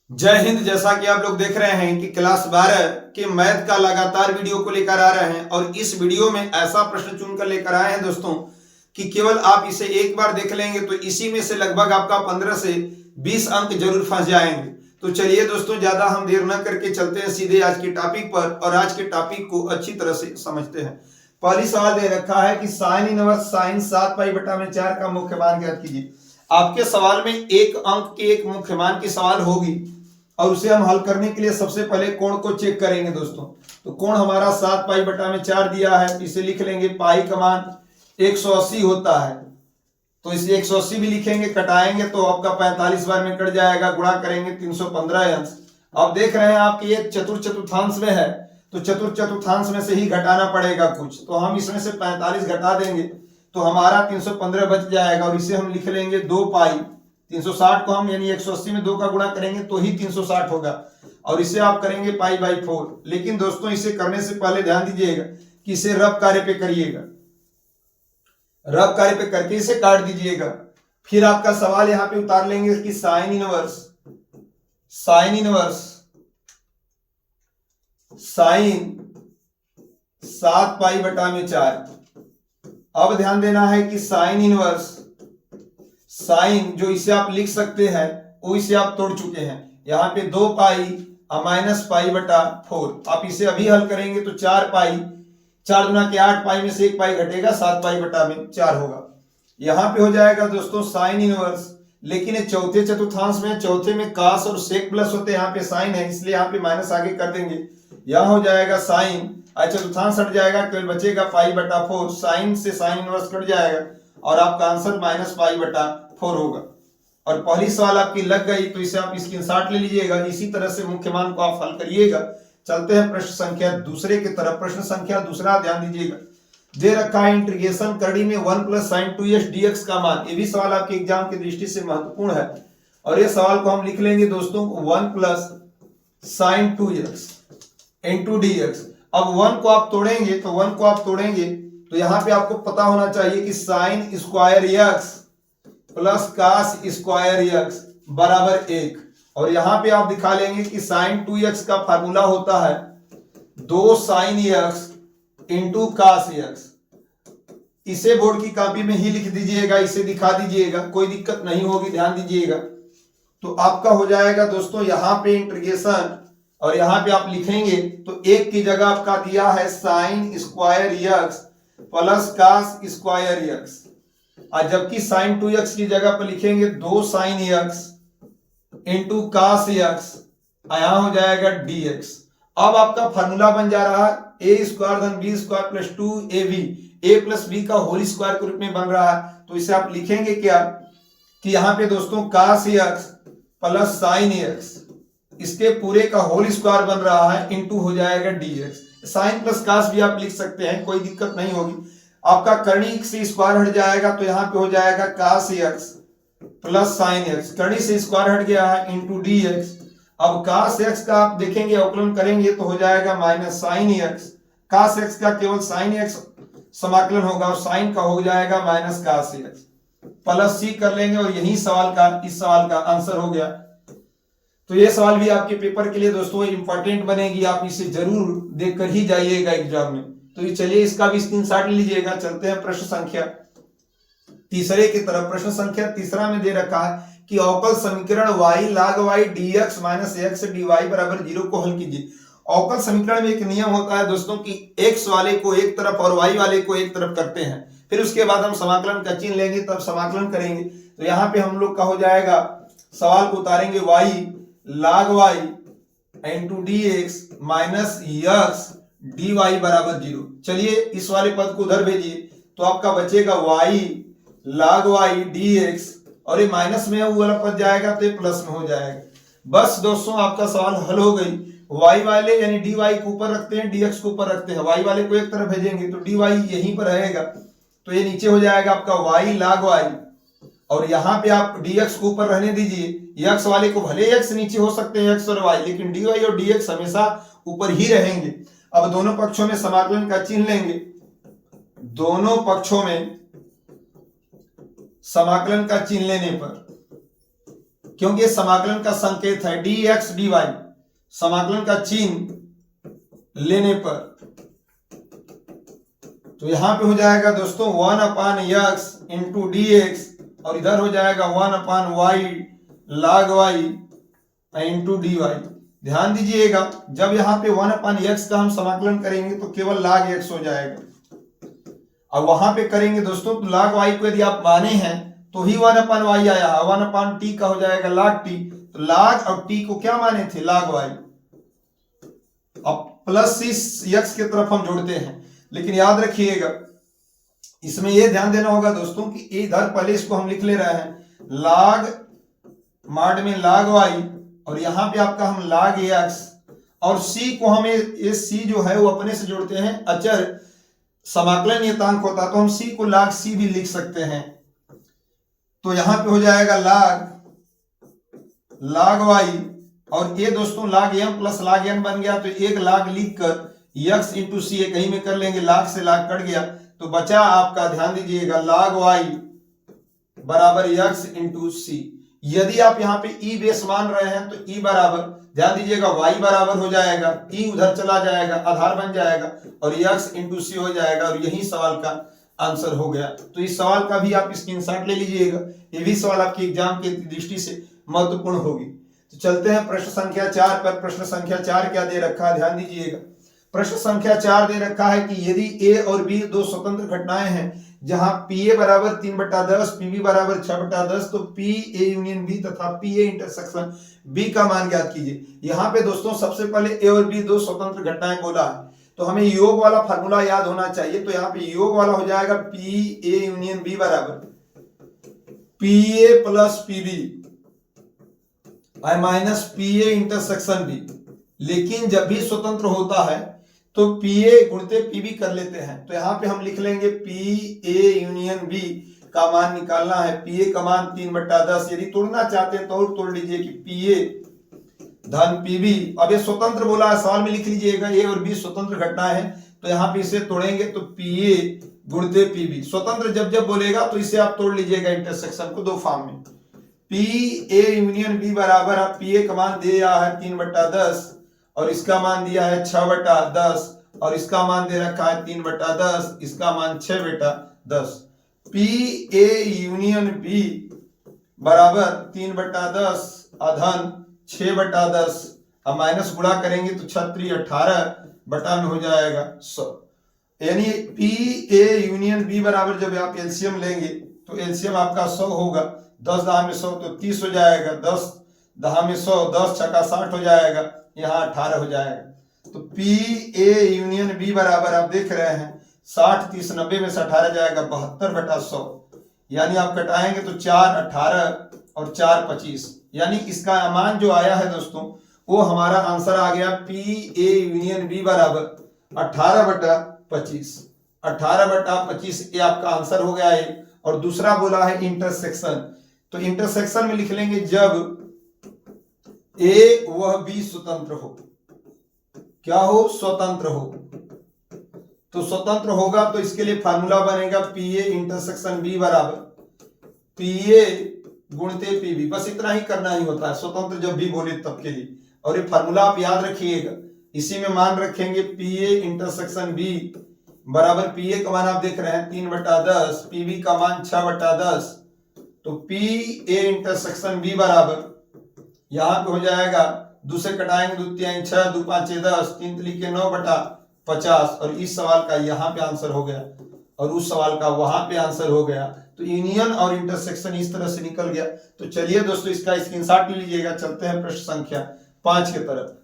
जय हिंद। जैसा कि आप लोग देख रहे हैं कि क्लास 12 के मैथ का लगातार वीडियो को लेकर आ रहे हैं और इस वीडियो में ऐसा प्रश्न चुनकर लेकर आए हैं दोस्तों कि केवल आप इसे एक बार देख लेंगे तो इसी में से लगभग आपका 15 से 20 अंक जरूर फंस जाएंगे। तो चलिए दोस्तों, ज्यादा हम देर न करके चलते हैं सीधे आज के टॉपिक पर और आज के टॉपिक को अच्छी तरह से समझते हैं। पहली सवाल दे रखा है कि साइन इनवर्स साइन 7π/4 का मुख्य मान ज्ञात कीजिए। आपके सवाल में एक अंक के एक मुख्य मान की सवाल होगी और उसे हम हल करने के लिए सबसे पहले कोण को चेक करेंगे दोस्तों। तो कोण हमारा 7π/4 दिया है, इसे लिख लेंगे। पाई का मान 180 होता है तो इसे 180 भी लिखेंगे, कटाएंगे तो आपका 45 बार में कट जाएगा, गुणा करेंगे 315 अंश। अब देख रहे हैं आपके ये चतुर्थांश में है तो चतुर्थांश में से ही घटाना पड़ेगा कुछ, तो हम इसमें से 45 घटा देंगे तो हमारा 315 बच जाएगा और इसे हम लिख लेंगे 2 पाई। 360 को हम यानी 180 में 2 का गुणा करेंगे तो ही 360 होगा और इसे आप करेंगे π/4। लेकिन दोस्तों इसे करने से पहले ध्यान दीजिएगा कि इसे रब कार्य पे करिएगा, रब कार्य पे करके इसे काट दीजिएगा। फिर आपका सवाल यहां पे उतार लेंगे कि साइन इनवर्स साइन 7π/4। अब ध्यान देना है कि साइन इनवर्स साइन जो इसे आप लिख सकते हैं वो इसे आप तोड़ चुके हैं। यहाँ पे 2 पाई माइनस π/4। आप इसे अभी हल करेंगे तो 4 पाई, 4 गुना के 8 पाई में से 1 पाई घटेगा, 7π/4 होगा। यहाँ पे हो जाएगा दोस्तों साइन इनवर्स, लेकिन ये चौथे चतुर्थांश में, चौथे में कास और सेक प्लस होते हैं, यहाँ पे साइन है इसलिए यहाँ पे माइनस आगे कर देंगे। यहाँ हो जाएगा साइन, चतुर्थांश हट जाएगा, केवल बचेगा π/4। साइन से साइन इनवर्स कट जाएगा और आपका आंसर -π/4 होगा। और पहली सवाल आपकी लग गई तो इसे आप स्क्रीनशॉट ले लीजिएगा। इसी तरह से मुख्य मान को आप हल करिएगा। चलते हैं प्रश्न संख्या दूसरे की तरफ। प्रश्न संख्या दूसरा ध्यान दीजिएगा, दे रखा है इंटीग्रेशन करड़ी में 1 + sin 2x dx का मान। ये भी सवाल आपके एग्जाम की दृष्टि से महत्वपूर्ण है और ये सवाल को हम लिख लेंगे दोस्तों 1 + sin 2x * dx। अब 1 को आप तोड़ेंगे तो यहां पे आपको पता होना चाहिए कि sin square x plus cos square x बराबर 1। और यहां पे आप दिखा लेंगे कि sin 2x का फार्मूला होता है 2 sin x into cos x। इसे बोर्ड की कॉपी में ही लिख दीजिएगा, इसे दिखा दीजिएगा, कोई दिक्कत नहीं होगी, ध्यान दीजिएगा। तो आपका हो जाएगा दोस्तों यहाँ पे इंटीग्रेशन और यहाँ पे आप लिखेंगे तो एक की जगह आपका दिया है sin square x plus cos square x, और जबकि sin 2x की जगह पर लिखेंगे 2 sin x into cos x, यहां हो जाएगा dx। अब आपका फार्मूला बन जा रहा है a² - b² + 2ab, a + b का होल स्क्वायर के रूप में बन रहा है। तो इसे आप लिखेंगे क्या कि यहाँ पे दोस्तों cos x plus sin x, इसके पूरे का होल स्क्वायर बन रहा है, इंटू हो जाएगा dx। साइन प्लस cos भी आप लिख सकते हैं, कोई दिक्कत नहीं होगी। आपका करणी से स्क्वायर हट जाएगा तो यहाँ पे हो जाएगा cos x plus sin x, करणी से स्क्वायर हट गया है, इंटू dx। अब cos x का आप देखेंगे अवकलन करेंगे तो हो जाएगा minus sin x। cos x का केवल sin x समाकलन होगा और sin का हो जाएगा minus cos x। Plus c कर लेंगे और यही सवाल का, इस सवाल का आंसर हो गया। तो ये सवाल भी आपके पेपर के लिए दोस्तों इंपॉर्टेंट बनेगी, आप इसे जरूर देखकर ही जाइएगा एग्जाम में। तो चलिए इसका भी स्क्रीनशॉट लीजिएगा। चलते हैं प्रश्न संख्या तीसरे की तरफ। प्रश्न संख्या तीसरा में दे रखा है कि अवकल समीकरण y log y dx - x dy = 0 को हल कीजिए। अवकल समीकरण में एक नियम होता है दोस्तों कि x वाले को एक तरफ और y वाले को एक तरफ करते हैं, फिर उसके बाद हम समाकलन का चिन्ह लेंगे तब समाकलन करेंगे। तो यहाँ पे हम लोग का हो जाएगा, सवाल को उतारेंगे y log y into dx minus x dy = 0। चलिए इस वाले पद को उधर भेजिए तो आपका बचेगा y log y dx और ये माइनस में वो वाला पद जाएगा तो ये प्लस में हो जाएगा। बस दोस्तों आपका सवाल हल हो गई। y वाले यानी dy को ऊपर रखते हैं, dx को ऊपर रखते हैं, y वाले को एक तरफ भेजेंगे तो dy यहीं पर रहेगा तो ये नीचे हो जाएगा आपका y log y, और यहाँ पे आप dx को ऊपर रहने दीजिए। x वाले को भले x नीचे हो सकते हैं x और y, लेकिन dy और dx हमेशा ऊपर ही रहेंगे। अब दोनों पक्षों में समाकलन का चिन्ह लेंगे, दोनों पक्षों में समाकलन का चिन्ह लेने पर क्योंकि समाकलन का संकेत है dx dy, समाकलन का चिन्ह लेने पर तो यहां पे हो जाएगा दोस्तों 1/x इंटू डी एक्स, और इधर हो जाएगा 1/y log y into d y. ध्यान दीजिएगा जब यहाँ पे 1/x का हम समाकलन करेंगे तो केवल log x हो जाएगा, और वहां पे करेंगे दोस्तों तो log y को यदि आप माने हैं तो ही 1/y आया, 1/t का हो जाएगा log t, तो log और t को क्या माने थे log y। अब प्लस इस x के तरफ हम जोड़ते हैं, लेकिन याद रखिएगा इसमें यह ध्यान देना होगा दोस्तों कि इधर पहले इसको हम लिख ले रहे हैं log माड में log y, और यहां पे आपका हम log x, और c को हमें ये c जो है वो अपने से जोड़ते हैं, अचर समाकलन नियतांक होता तो हम c को log c भी लिख सकते हैं। तो यहां पे हो जाएगा log y, और ये दोस्तों log m plus log n बन गया, तो एक log लिख कर x इंटू सी कहीं में कर लेंगे, log से log कट गया तो बचा आपका, ध्यान दीजिएगा log y बराबर x इंटू सी। यदि आप यहाँ पे e बेस मान रहे हैं तो e बराबर, ध्यान दीजिएगा y बराबर हो जाएगा e उधर चला जाएगा, आधार बन जाएगा और x इंटू सी हो जाएगा, और यही सवाल का आंसर हो गया। तो इस सवाल का भी आप स्क्रीनशॉट ले लीजिएगा, ये भी सवाल आपकी एग्जाम की दृष्टि से महत्वपूर्ण होगी। तो चलते हैं प्रश्न संख्या 4 पर। प्रश्न संख्या 4 क्या दे रखा है, ध्यान दीजिएगा। प्रश्न संख्या 4 दे रखा है कि यदि a और b दो स्वतंत्र घटनाएं हैं जहां pa बराबर 3/10, pb बराबर 6/10, तो pa यूनियन b तथा pa इंटरसेक्शन b का मान ज्ञात कीजिए। यहाँ पे दोस्तों सबसे पहले a और b दो स्वतंत्र घटनाएं बोला है, तो हमें योग वाला फार्मूला याद होना चाहिए। तो यहाँ पे योग वाला हो जाएगा pa यूनियन b बराबर pa plus pb minus pa intersection b। लेकिन जब भी स्वतंत्र होता है तो pa गुणते pb कर लेते हैं, तो यहाँ पे हम लिख लेंगे pa यूनियन b का मान निकालना है। pa का मान 3/10, यदि तोड़ना चाहते हैं तो और तोड़ लीजिए कि pa धन pb। अब ये स्वतंत्र बोला है, सवाल में लिख लीजिएगा a और b स्वतंत्र घटना है, तो यहाँ पे इसे तोड़ेंगे तो pa गुणते pb। स्वतंत्र जब जब बोलेगा तो इसे आप तोड़ लीजिएगा इंटरसेक्शन को दो फॉर्म में। pa यूनियन b बराबर, आप pa का मान दिया है 3/10 और इसका मान दिया है 6/10, और इसका मान दे रखा है 3/10, इसका मान 6/10। pa यूनियन b बराबर 3/10 अधन 6/10, अब माइनस गुणा करेंगे तो 36 18 बटा में हो जाएगा 100। यानी pa यूनियन b बराबर जब आप एलसीएम लेंगे तो एलसीएम आपका 100 होगा, 10 10 में 100 तो 30 हो जाएगा, 10 10 में 100, 10 6 60 हो जाएगा, यहाँ 18 हो जाएगा। तो pa यूनियन b बराबर आप देख रहे हैं 60 30 90 में से 18 जाएगा 72/100, यानी आप कटाएंगे तो 4 18 और 4 25, यानी इसका मान जो आया है दोस्तों वो हमारा आंसर आ गया pa यूनियन b बराबर 18/25। 18/25 ये आपका आंसर हो गया है। और दूसरा बोला है इंटरसेक्शन, तो इंटरसेक्शन में लिख लेंगे जब a वह b स्वतंत्र हो। क्या हो, स्वतंत्र हो। तो स्वतंत्र होगा तो इसके लिए फार्मूला बनेगा pa इंटरसेक्शन b बराबर pa गुणते pb। बस इतना ही करना ही होता है, स्वतंत्र जब भी बोले तब के लिए। और ये फार्मूला आप याद रखिएगा, इसी में मान रखेंगे pa इंटरसेक्शन b बराबर pa का मान आप देख रहे हैं 3/10, pb का मान 6/10, तो pa इंटरसेक्शन b बराबर यहाँ पे हो जाएगा, दूसरे कटाएंगे 2 3 6 2 5 10, 3 लिखे 9/50, और इस सवाल का यहाँ पे आंसर हो गया और उस सवाल का वहां पे आंसर हो गया। तो यूनियन और इंटरसेक्शन इस तरह से निकल गया। तो चलिए दोस्तों इसका स्क्रीनशॉट ले लीजिएगा। चलते हैं प्रश्न संख्या 5 की तरफ।